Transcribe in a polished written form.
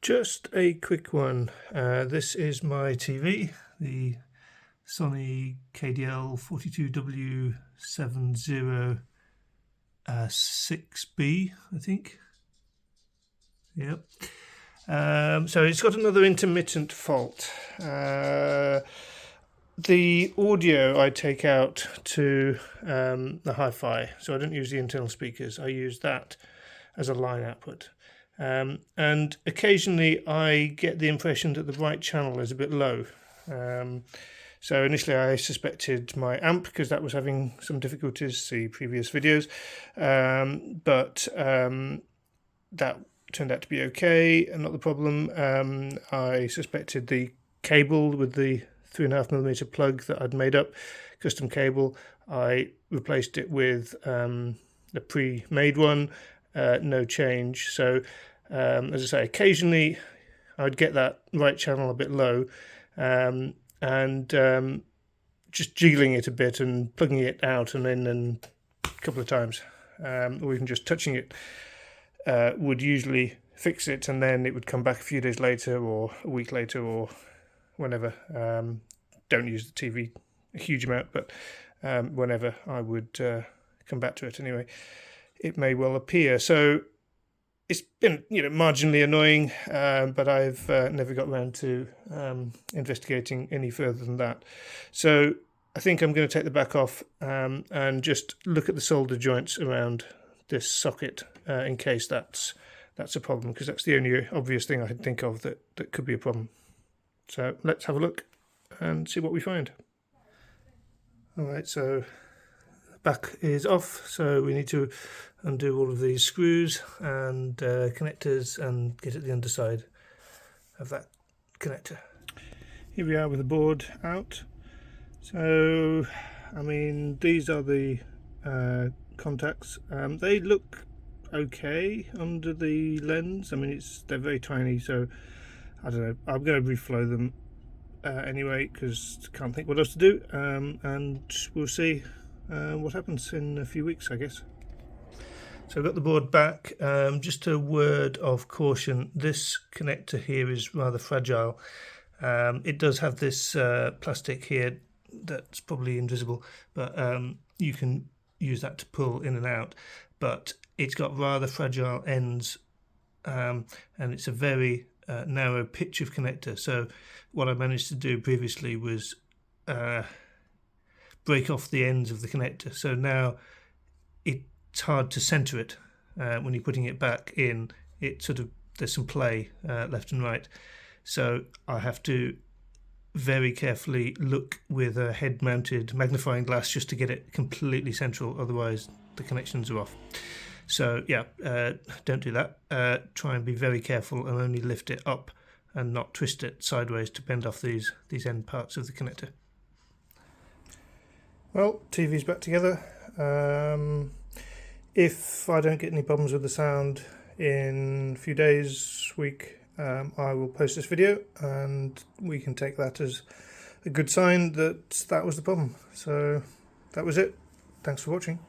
Just a quick one. This is my TV, the Sony KDL-42W706B, I think. Yep. So it's got another intermittent fault. The audio I take out to the hi-fi, so I don't use the internal speakers. I use that as a line output. And occasionally I get the impression that the right channel is a bit low. So initially I suspected my amp because that was having some difficulties, see previous videos, but that turned out to be okay and not the problem. I suspected the cable with the 3.5mm plug that I'd made up, custom cable. I replaced it with the pre-made one. No change. So as I say, occasionally I'd get that right channel a bit low, and just jiggling it a bit and plugging it out and in and a couple of times, or even just touching it would usually fix it, and then it would come back a few days later or a week later or whenever. Don't use the TV a huge amount, but whenever I would come back to it anyway, it may well appear. So it's been, marginally annoying, but I've never got around to investigating any further than that. So I think I'm going to take the back off and just look at the solder joints around this socket in case that's a problem, because that's the only obvious thing I can think of that could be a problem. So let's have a look and see what we find. Alright, so back is off, so we need to undo all of these screws and connectors and get at the underside of that connector. Here we are with the board out. So I mean, these are the contacts. They look okay under the lens. I mean, they're very tiny, so I don't know, I'm going to reflow them anyway because I can't think what else to do, and we'll see what happens in a few weeks, I guess. So I've got the board back. Just a word of caution, this connector here is rather fragile. It does have this plastic here that's probably invisible, but you can use that to pull in and out, but it's got rather fragile ends, and it's a very narrow pitch of connector. So what I managed to do previously was break off the ends of the connector, so now it's hard to center it. When you're putting it back in, there's some play left and right, so I have to very carefully look with a head mounted magnifying glass just to get it completely central, otherwise the connections are off. So yeah, don't do that. Try and be very careful and only lift it up and not twist it sideways to bend off these end parts of the connector. Well, TV's back together. If I don't get any problems with the sound in a few days, week, I will post this video and we can take that as a good sign that was the problem. So that was it. Thanks for watching.